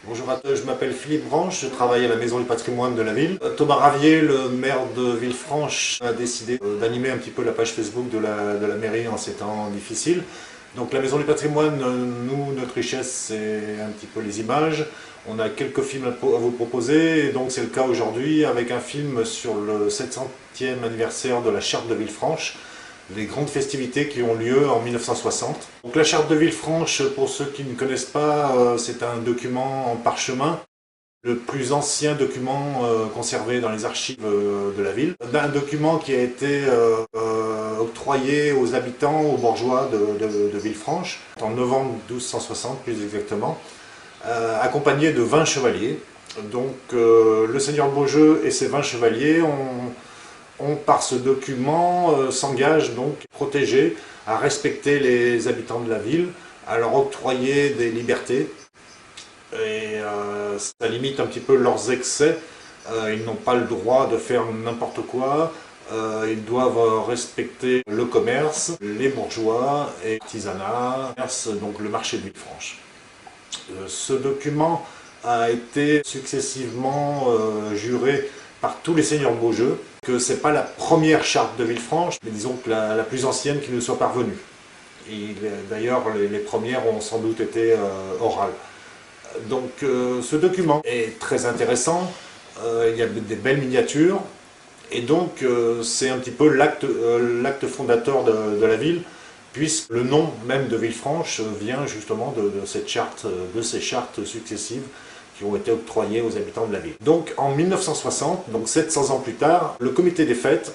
Bonjour à tous, je m'appelle Philippe Branche, je travaille à la Maison du patrimoine de la ville. Thomas Ravier, le maire de Villefranche, a décidé d'animer un petit peu la page Facebook de la mairie en ces temps difficiles. Donc la Maison du patrimoine, nous, notre richesse, c'est un petit peu les images. On a quelques films à vous proposer, et donc c'est le cas aujourd'hui avec un film sur le 700e anniversaire de la Charte de Villefranche, les grandes festivités qui ont lieu en 1960. Donc la Charte de Villefranche, pour ceux qui ne connaissent pas, c'est un document en parchemin, le plus ancien document conservé dans les archives de la ville. Un document qui a été octroyé aux habitants, aux bourgeois de Villefranche, en novembre 1260 plus exactement, accompagné de 20 chevaliers. Donc le seigneur Beaujeu et ses 20 chevaliers par ce document, s'engagent donc à protéger, à respecter les habitants de la ville, à leur octroyer des libertés. Et ça limite un petit peu leurs excès. Ils n'ont pas le droit de faire n'importe quoi. Ils doivent respecter le commerce, les bourgeois et l'artisanat, donc le marché de Villefranche. Ce document a été successivement juré par tous les seigneurs de Beaujeu, que ce n'est pas la première charte de Villefranche, mais disons que la plus ancienne qui nous soit parvenue. D'ailleurs, les premières ont sans doute été orales. Donc ce document est très intéressant, il y a des belles miniatures, et donc c'est un petit peu l'acte fondateur de la ville, puisque le nom même de Villefranche vient justement de cette charte, de ces chartes successives qui ont été octroyées aux habitants de la ville. Donc en 1960, donc 700 ans plus tard, le comité des fêtes,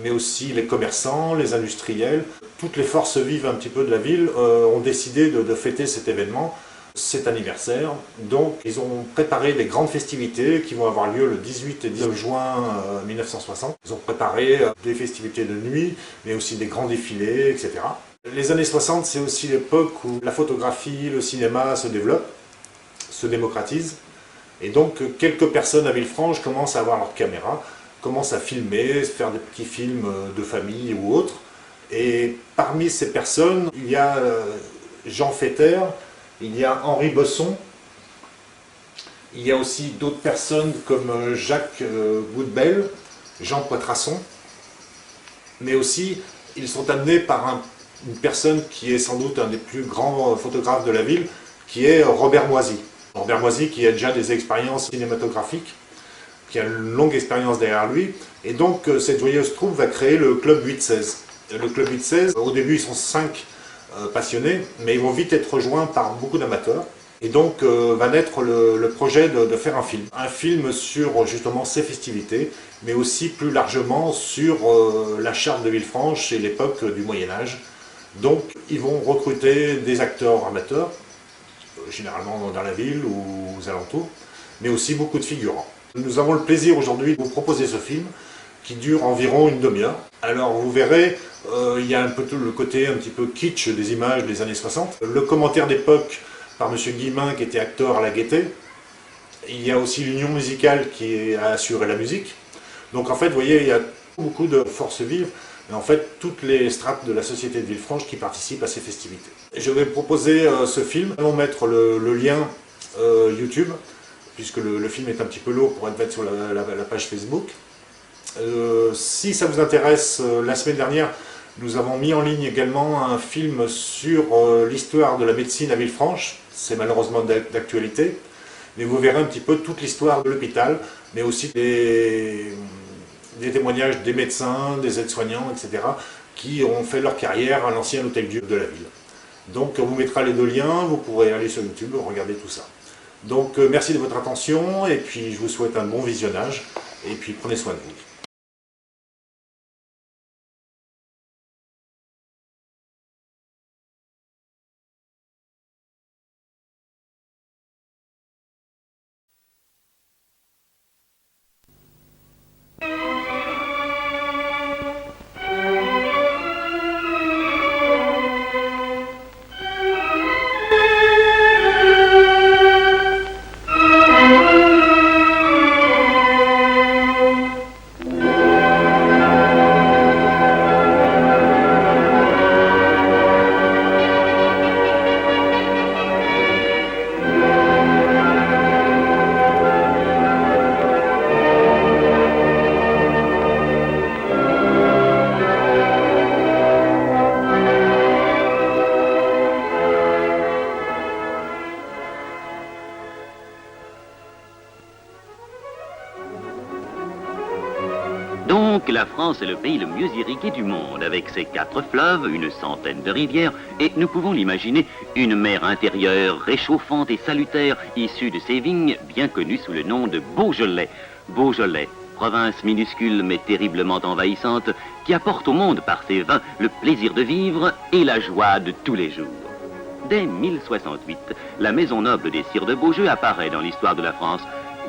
mais aussi les commerçants, les industriels, toutes les forces vives un petit peu de la ville ont décidé de fêter cet événement, cet anniversaire. Donc ils ont préparé des grandes festivités qui vont avoir lieu le 18 et 19 juin 1960. Ils ont préparé des festivités de nuit, mais aussi des grands défilés, etc. Les années 60, c'est aussi l'époque où la photographie, le cinéma se développent, se démocratisent. Et donc quelques personnes à Villefranche commencent à avoir leur caméra, commencent à filmer, faire des petits films de famille ou autres. Et parmi ces personnes, il y a Jean Fetter, il y a Henri Besson, il y a aussi d'autres personnes comme Jacques Goudbel, Jean Poitrasson, mais aussi ils sont amenés par une personne qui est sans doute un des plus grands photographes de la ville, qui est Robert Moisy. Robert Moisy qui a déjà des expériences cinématographiques, qui a une longue expérience derrière lui, et donc cette joyeuse troupe va créer le Club 8-16. Le Club 8-16, au début ils sont 5 passionnés, mais ils vont vite être rejoints par beaucoup d'amateurs. Et donc va naître le projet de faire un film. Un film sur justement ces festivités, mais aussi plus largement sur la charte de Villefranche et l'époque du Moyen-Âge. Donc ils vont recruter des acteurs amateurs, généralement dans la ville ou aux alentours, mais aussi beaucoup de figurants. Nous avons le plaisir aujourd'hui de vous proposer ce film qui dure environ une demi-heure. Alors vous verrez, il y a un peu le côté un petit peu kitsch des images des années 60. Le commentaire d'époque par M. Guillemin qui était acteur à la Gaîté. Il y a aussi l'union musicale qui a assuré la musique. Donc en fait, vous voyez, il y a beaucoup de forces vives, mais en fait, toutes les strates de la société de Villefranche qui participent à ces festivités. Je vais proposer ce film. Nous allons mettre le lien YouTube, puisque le film est un petit peu lourd pour être fait sur la page Facebook. Si ça vous intéresse, la semaine dernière, nous avons mis en ligne également un film sur l'histoire de la médecine à Villefranche. C'est malheureusement d'actualité, mais vous verrez un petit peu toute l'histoire de l'hôpital, mais aussi des témoignages des médecins, des aides-soignants, etc., qui ont fait leur carrière à l'ancien hôtel-dieu de la ville. Donc on vous mettra les deux liens, vous pourrez aller sur YouTube, regarder tout ça. Donc merci de votre attention, et puis je vous souhaite un bon visionnage, et puis prenez soin de vous. Donc la France est le pays le mieux irrigué du monde, avec ses 4 fleuves, une centaine de rivières, et nous pouvons l'imaginer, une mer intérieure réchauffante et salutaire, issue de ces vignes, bien connues sous le nom de Beaujolais. Beaujolais, province minuscule mais terriblement envahissante, qui apporte au monde par ses vins le plaisir de vivre et la joie de tous les jours. Dès 1068, la maison noble des sires de Beaujeu apparaît dans l'histoire de la France.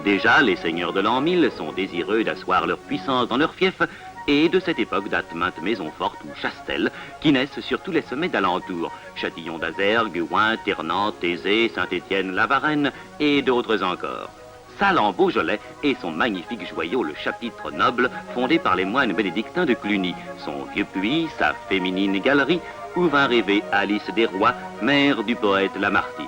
Déjà, les seigneurs de l'an 1000 sont désireux d'asseoir leur puissance dans leur fief, et de cette époque datent maintes maisons fortes ou chastelles qui naissent sur tous les sommets d'alentour. Châtillon d'Azergues, Ouin, Ternant, Thésée, Saint-Étienne, La Varenne et d'autres encore. Salle en Beaujolais et son magnifique joyau, le chapitre noble, fondé par les moines bénédictins de Cluny. Son vieux puits, sa féminine galerie, où vint rêver Alice Desrois, mère du poète Lamartine.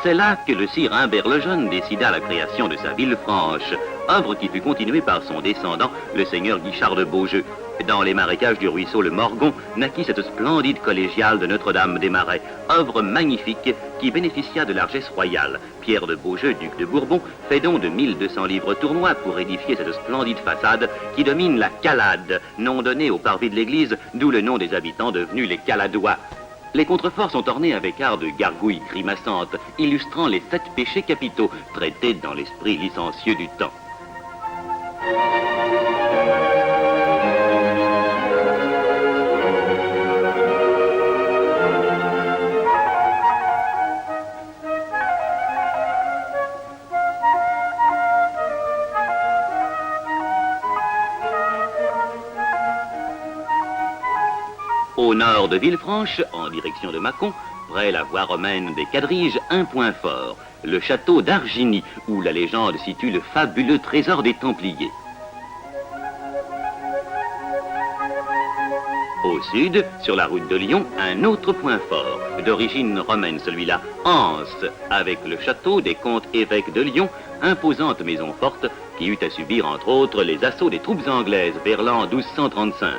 C'est là que le sire Humbert le Jeune décida la création de sa Villefranche, œuvre qui fut continuée par son descendant, le seigneur Guichard de Beaujeu. Dans les marécages du ruisseau le Morgon naquit cette splendide collégiale de Notre-Dame des Marais, œuvre magnifique qui bénéficia de largesse royale. Pierre de Beaujeu, duc de Bourbon, fait don de 1200 livres tournois pour édifier cette splendide façade qui domine la Calade, nom donné au parvis de l'église, d'où le nom des habitants devenus les Caladois. Les contreforts sont ornés avec art de gargouilles grimaçantes, illustrant les 7 péchés capitaux, traités dans l'esprit licencieux du temps. Au nord de Villefranche, en direction de Mâcon, près la voie romaine des Quadriges, un point fort, le château d'Arginy, où la légende situe le fabuleux trésor des Templiers. Au sud, sur la route de Lyon, un autre point fort, d'origine romaine celui-là, Anse, avec le château des comtes évêques de Lyon, imposante maison forte qui eut à subir entre autres les assauts des troupes anglaises vers l'an 1235.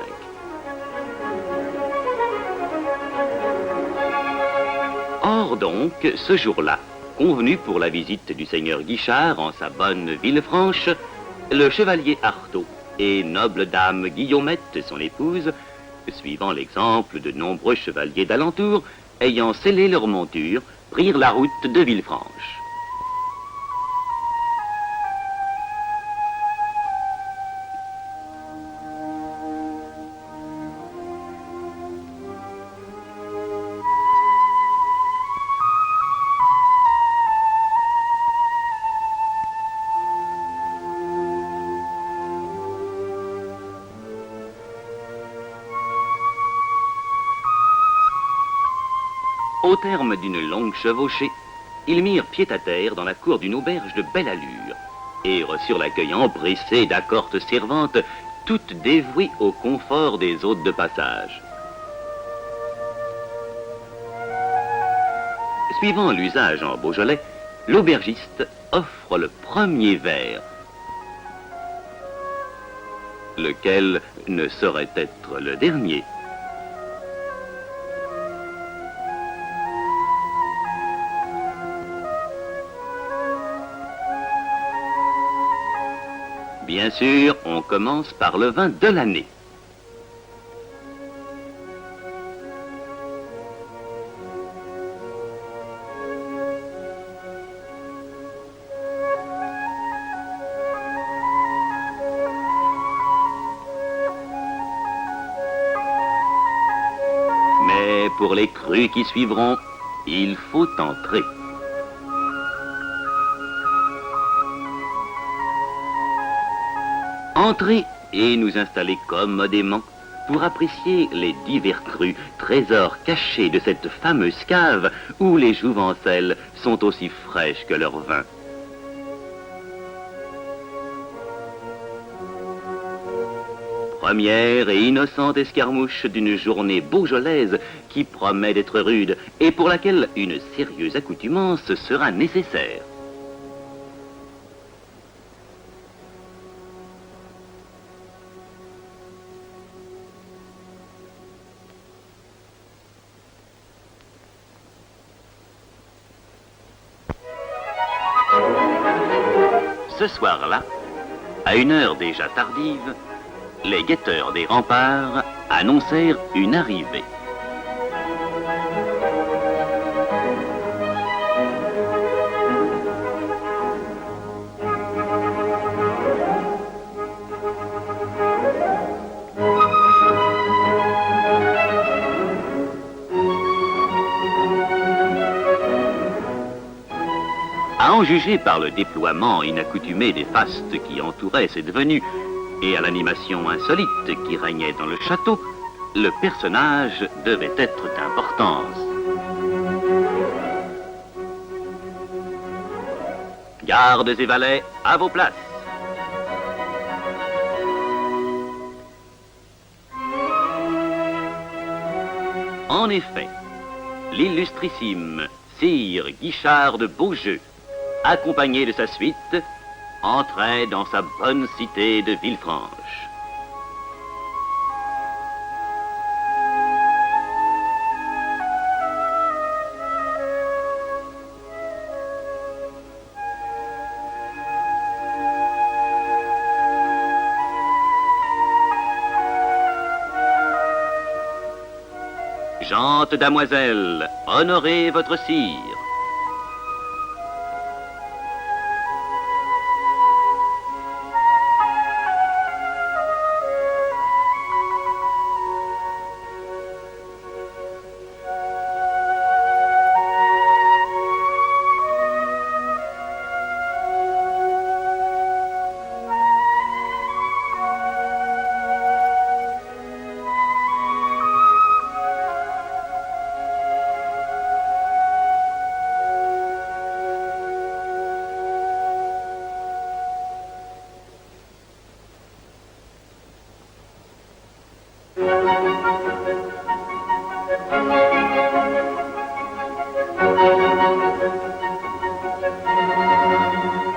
Or donc, ce jour-là, convenu pour la visite du seigneur Guichard en sa bonne Villefranche, le chevalier Artaud et noble dame Guillaumette, son épouse, suivant l'exemple de nombreux chevaliers d'alentour, ayant scellé leur monture, prirent la route de Villefranche. Au terme d'une longue chevauchée, ils mirent pied à terre dans la cour d'une auberge de belle allure et reçurent l'accueil empressé d'accortes servantes, toutes dévouées au confort des hôtes de passage. Suivant l'usage en Beaujolais, l'aubergiste offre le premier verre, lequel ne saurait être le dernier. Bien sûr, on commence par le vin de l'année. Mais pour les crus qui suivront, il faut entrer. Entrer et nous installer commodément pour apprécier les divers crus, trésors cachés de cette fameuse cave où les jouvencelles sont aussi fraîches que leur vin. Première et innocente escarmouche d'une journée beaujolaise qui promet d'être rude et pour laquelle une sérieuse accoutumance sera nécessaire. ce soir-là, à une heure déjà tardive, les guetteurs des remparts annoncèrent une arrivée. À en juger par le déploiement inaccoutumé des fastes qui entouraient cette venue et à l'animation insolite qui régnait dans le château, le personnage devait être d'importance. Gardes et valets, à vos places. En effet, l'illustrissime Sire Guichard de Beaujeu, accompagné de sa suite, entrait dans sa bonne cité de Villefranche. Gentes damoiselles, honorez votre sire.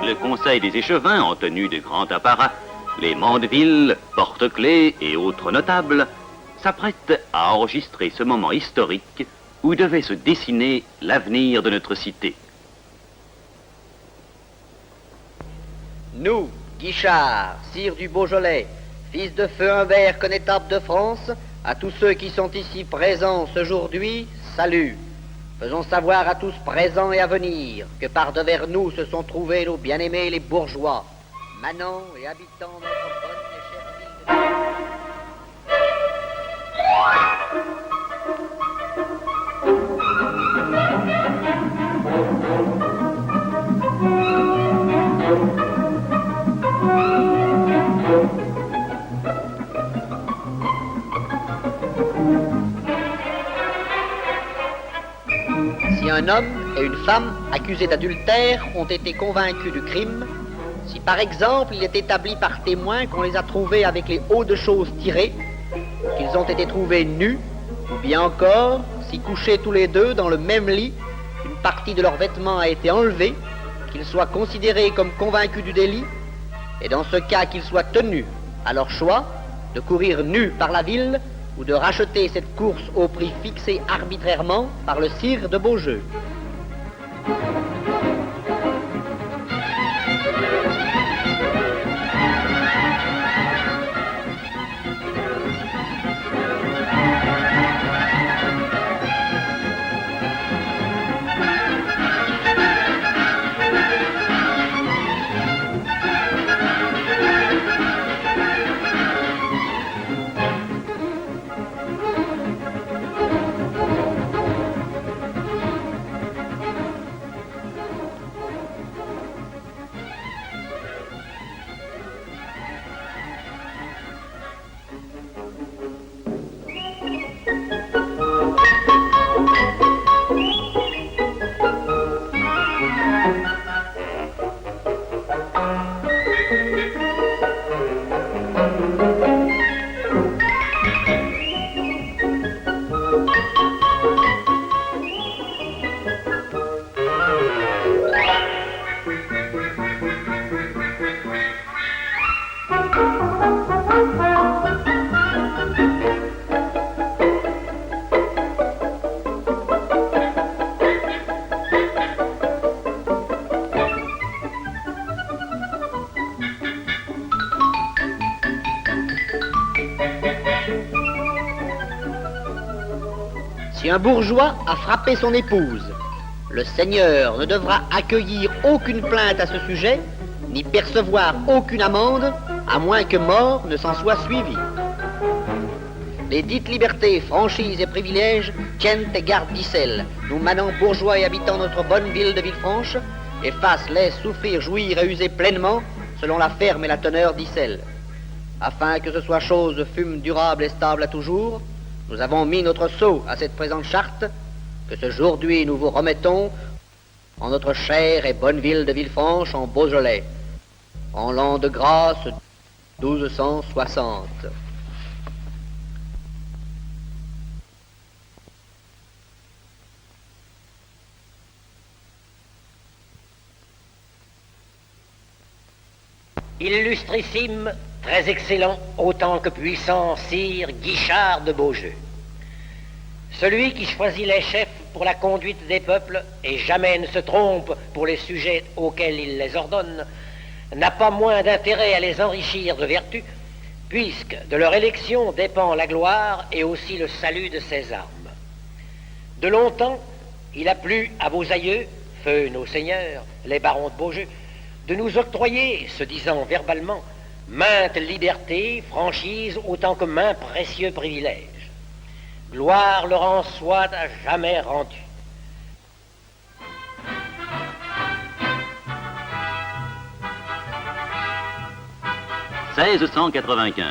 Le conseil des échevins en tenue de grand apparat, les Mandeville, Porte-Clés et autres notables s'apprêtent à enregistrer ce moment historique où devait se dessiner l'avenir de notre cité. Nous, Guichard, sire du Beaujolais, fils de feu Humbert, connétable de France, à tous ceux qui sont ici présents aujourd'hui, salut. Faisons savoir à tous présents et à venir que par devers nous se sont trouvés nos bien-aimés les bourgeois, manants et habitants de notre bonne et chère ville de... Si un homme et une femme accusés d'adultère ont été convaincus du crime, si par exemple il est établi par témoin qu'on les a trouvés avec les hauts de choses tirés, qu'ils ont été trouvés nus, ou bien encore, si couchés tous les deux dans le même lit, une partie de leurs vêtements a été enlevée, qu'ils soient considérés comme convaincus du délit, et dans ce cas qu'ils soient tenus, à leur choix, de courir nus par la ville ou de racheter cette course au prix fixé arbitrairement par le sire de Beaujeu. Si un bourgeois a frappé son épouse, le seigneur ne devra accueillir aucune plainte à ce sujet, ni percevoir aucune amende, à moins que mort ne s'en soit suivi. Les dites libertés, franchises et privilèges tiennent et gardent d'Issel, nous manants bourgeois et habitants notre bonne ville de Villefranche, et fassent-les souffrir, jouir et user pleinement, selon la ferme et la teneur d'Issel. Afin que ce soit chose fume durable et stable à toujours, nous avons mis notre sceau à cette présente charte, que ce aujourd'hui nous vous remettons en notre chère et bonne ville de Villefranche en Beaujolais, en l'an de grâce 1260. Illustrissime, très excellent, autant que puissant, sire Guichard de Beaujeu. Celui qui choisit les chefs pour la conduite des peuples et jamais ne se trompe pour les sujets auxquels il les ordonne, n'a pas moins d'intérêt à les enrichir de vertu, puisque de leur élection dépend la gloire et aussi le salut de ses armes. De longtemps, il a plu à vos aïeux, feu nos seigneurs, les barons de Beaujeu, de nous octroyer, se disant verbalement, maintes libertés, franchises, autant que maints précieux privilèges. Gloire leur en soit à jamais rendue. « 1695.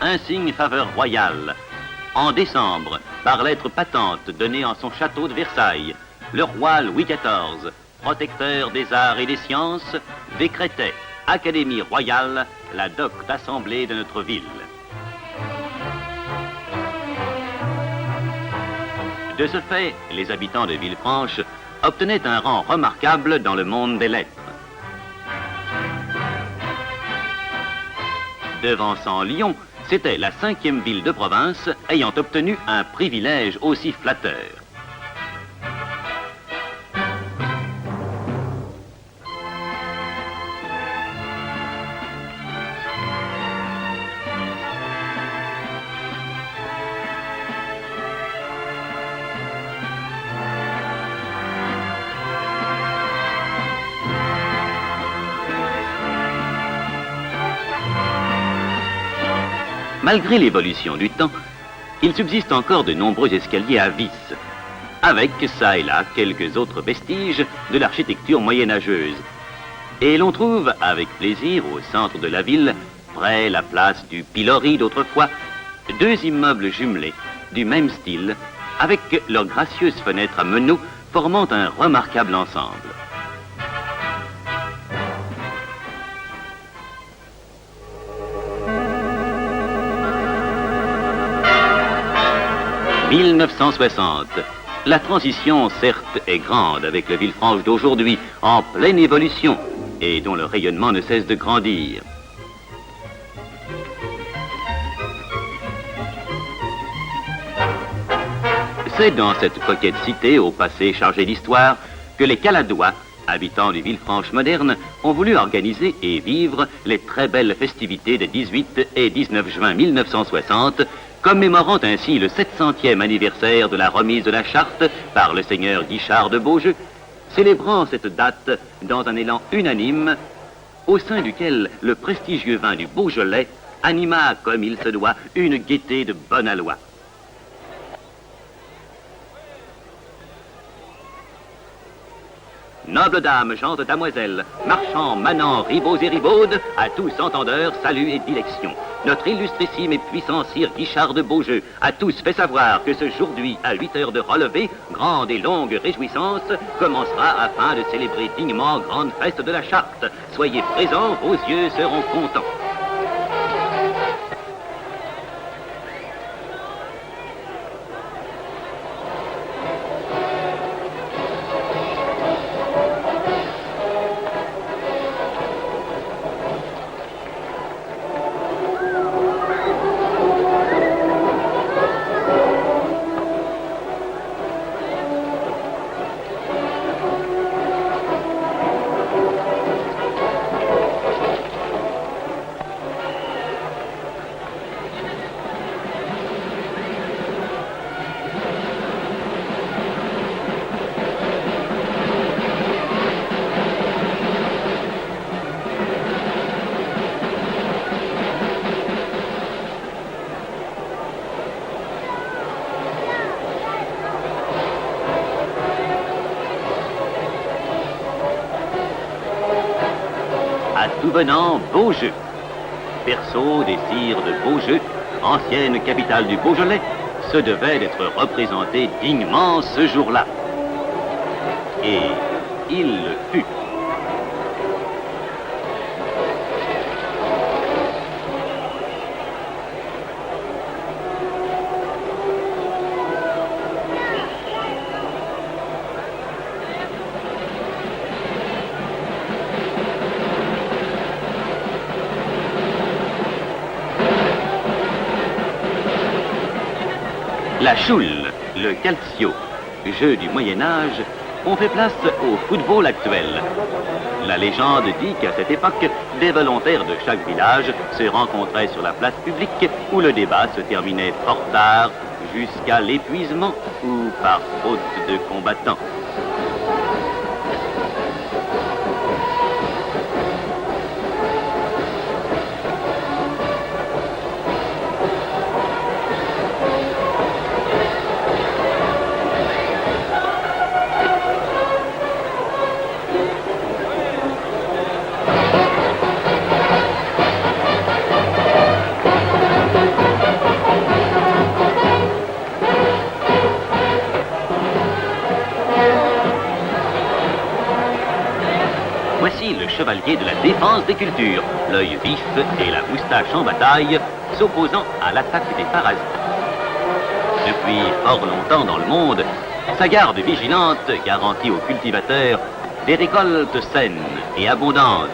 Insigne faveur royale. En décembre, par lettre patente donnée en son château de Versailles, le roi Louis XIV, protecteur des arts et des sciences, décrétait Académie royale, la docte assemblée de notre ville. De ce fait, les habitants de Villefranche obtenaient un rang remarquable dans le monde des lettres. Devançant Lyon, c'était la 5e ville de province ayant obtenu un privilège aussi flatteur. Malgré l'évolution du temps, il subsiste encore de nombreux escaliers à vis, avec ça et là quelques autres vestiges de l'architecture moyenâgeuse. Et l'on trouve avec plaisir au centre de la ville, près la place du pilori d'autrefois, deux immeubles jumelés du même style, avec leurs gracieuses fenêtres à meneaux formant un remarquable ensemble. « 1960. La transition, certes, est grande avec la Villefranche d'aujourd'hui, en pleine évolution, et dont le rayonnement ne cesse de grandir. C'est dans cette coquette cité, au passé chargé d'histoire, que les Caladois, habitants des Villefranches modernes, ont voulu organiser et vivre les très belles festivités des 18 et 19 juin 1960, commémorant ainsi le 700e anniversaire de la remise de la charte par le seigneur Guichard de Beaujeu, célébrant cette date dans un élan unanime, au sein duquel le prestigieux vin du Beaujolais anima, comme il se doit, une gaieté de bon aloi. Nobles dames, gens et damoiselles, marchands, manants, ribauds et ribaudes, à tous entendeurs, salut et dilection. Notre illustrissime et puissant sire Guichard de Beaujeu a tous fait savoir que ce jour-là, à 8 heures de relevé, grande et longue réjouissance, commencera afin de célébrer dignement grande fête de la charte. Soyez présents, vos yeux seront contents. tout venant Beaujeu. Berceau des sires de Beaujeu, ancienne capitale du Beaujolais, se devait d'être représenté dignement ce jour-là. Et il le fut. La choule, le calcio, jeu du Moyen-Âge, ont fait place au football actuel. La légende dit qu'à cette époque, des volontaires de chaque village se rencontraient sur la place publique où le débat se terminait fort tard, jusqu'à l'épuisement ou par faute de combattants. Voici le chevalier de la défense des cultures, l'œil vif et la moustache en bataille, s'opposant à l'attaque des parasites. Depuis fort longtemps dans le monde, sa garde vigilante garantit aux cultivateurs des récoltes saines et abondantes,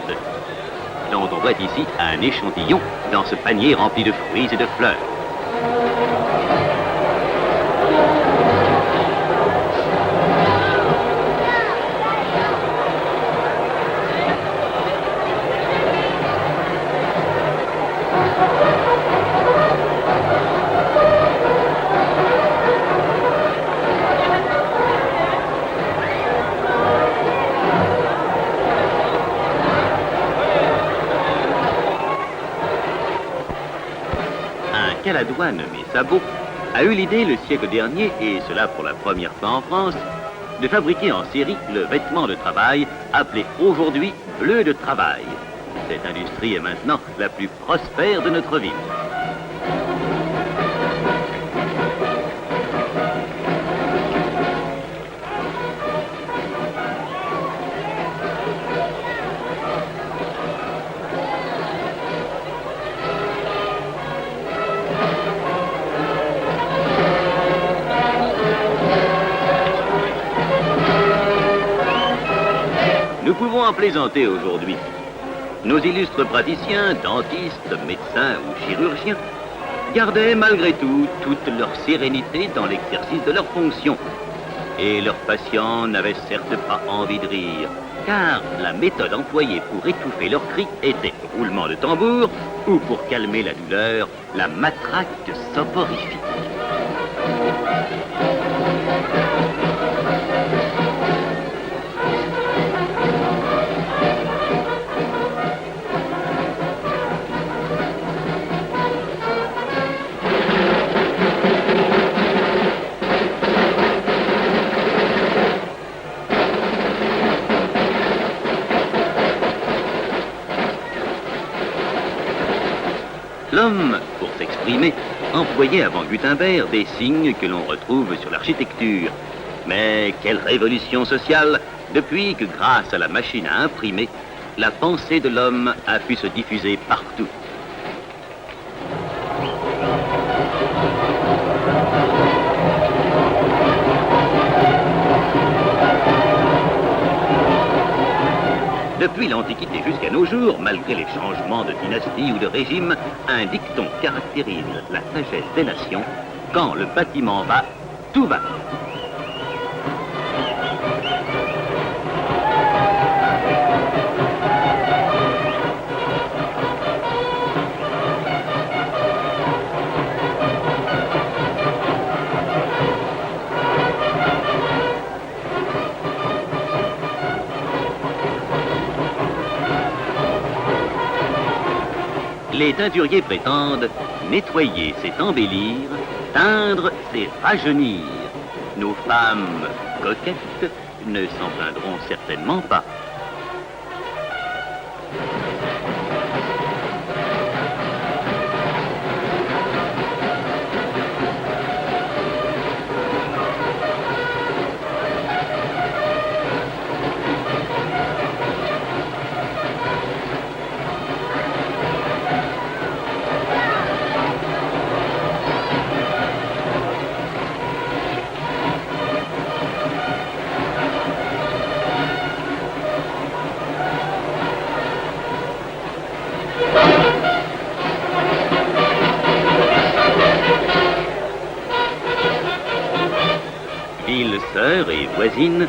dont on voit ici un échantillon dans ce panier rempli de fruits et de fleurs. Caladois nommé Sabot a eu l'idée le siècle dernier, et cela pour la première fois en France, de fabriquer en série le vêtement de travail appelé aujourd'hui bleu de travail. Cette industrie est maintenant la plus prospère de notre ville. Nous pouvons en plaisanter aujourd'hui. Nos illustres praticiens, dentistes, médecins ou chirurgiens, gardaient malgré tout toute leur sérénité dans l'exercice de leurs fonctions. Et leurs patients n'avaient certes pas envie de rire, car la méthode employée pour étouffer leurs cris était roulement de tambour, ou pour calmer la douleur, la matraque soporifique. L'homme, pour s'exprimer, employait avant Gutenberg des signes que l'on retrouve sur l'architecture. Mais quelle révolution sociale, depuis que grâce à la machine à imprimer, la pensée de l'homme a pu se diffuser partout. Depuis l'Antiquité jusqu'à nos jours, malgré les changements de dynastie ou de régime, un dicton caractérise la sagesse des nations. Quand le bâtiment va, tout va. Les teinturiers prétendent nettoyer, c'est embellir, teindre, c'est rajeunir. Nos femmes coquettes ne s'en plaindront certainement pas. sœur et voisine,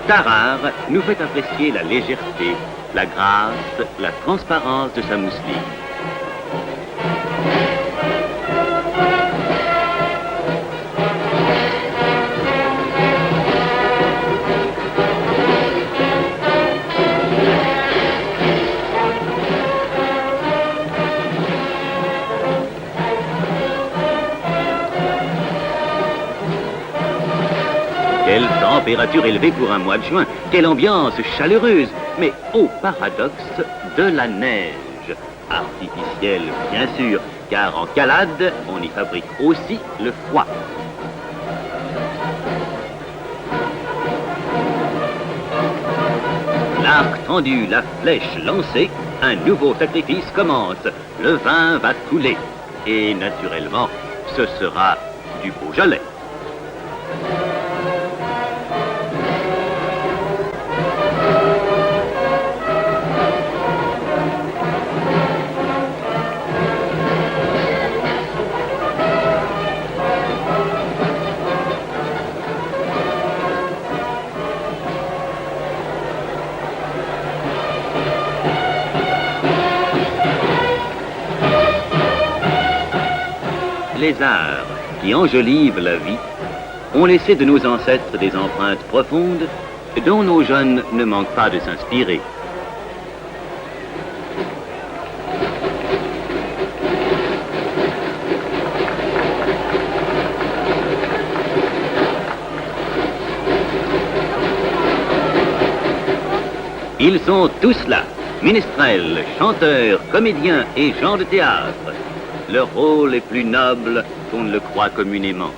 Tarare nous fait apprécier la légèreté, la grâce, la transparence de sa mousseline. Quelle température élevée pour un mois de juin, quelle ambiance chaleureuse, mais au paradoxe de la neige. Artificielle, bien sûr, car en Calade, on y fabrique aussi le froid. L'arc tendu, la flèche lancée, un nouveau sacrifice commence. Le vin va couler. Et naturellement, ce sera du Beaujolais. Les arts qui enjolivent la vie ont laissé de nos ancêtres des empreintes profondes dont nos jeunes ne manquent pas de s'inspirer. Ils sont tous là, ménestrels, chanteurs, comédiens et gens de théâtre. Leur rôle est plus noble qu'on ne le croit communément.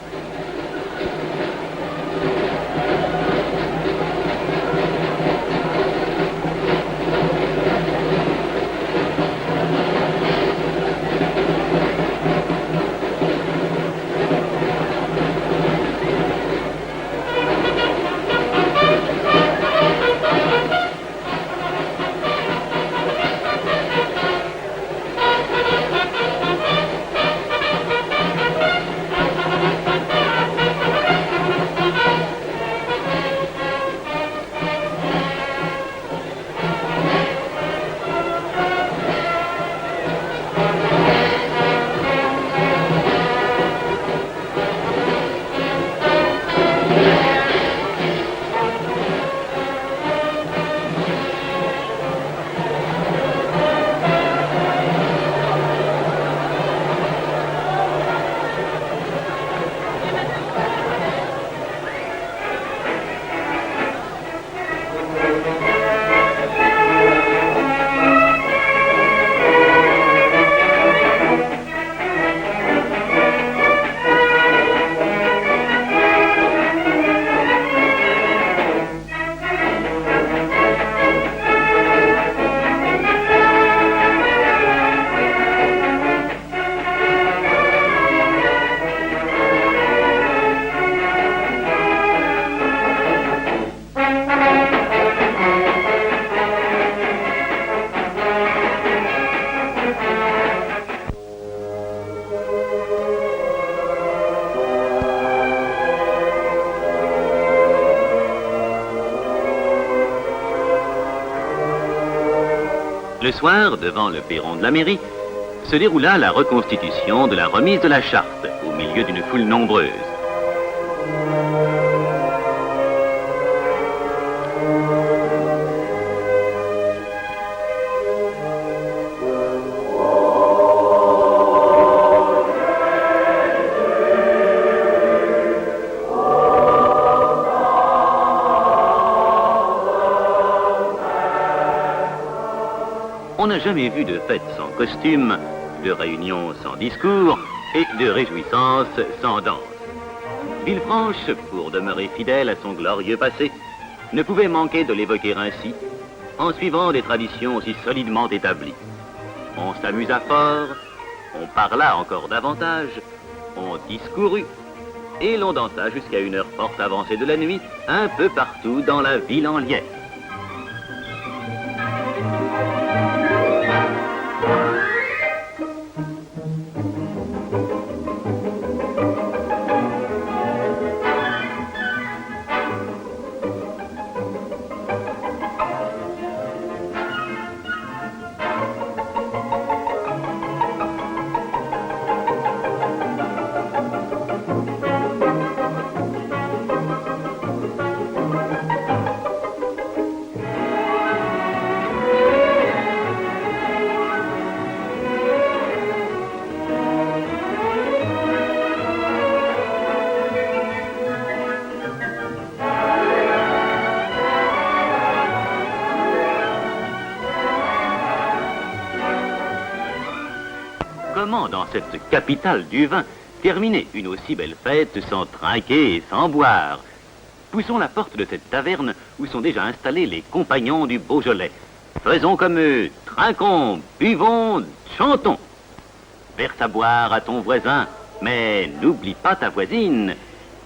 Le soir, devant le perron de la mairie, se déroula la reconstitution de la remise de la charte au milieu d'une foule nombreuse. On n'a jamais vu de fête sans costume, de réunion sans discours et de réjouissance sans danse. Villefranche, pour demeurer fidèle à son glorieux passé, ne pouvait manquer de l'évoquer ainsi, en suivant des traditions aussi solidement établies. On s'amusa fort, on parla encore davantage, on discourut, et l'on dansa jusqu'à une heure fort avancée de la nuit, un peu partout dans la ville en liesse. Comment, dans cette capitale du vin, terminer une aussi belle fête sans trinquer et sans boire? Poussons la porte de cette taverne où sont déjà installés les compagnons du Beaujolais. Faisons comme eux, trinquons, buvons, chantons. Verse à boire à ton voisin, mais n'oublie pas ta voisine.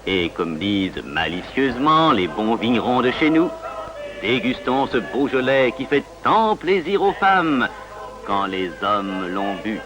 Et comme disent malicieusement les bons vignerons de chez nous, dégustons ce Beaujolais qui fait tant plaisir aux femmes quand les hommes l'ont bu.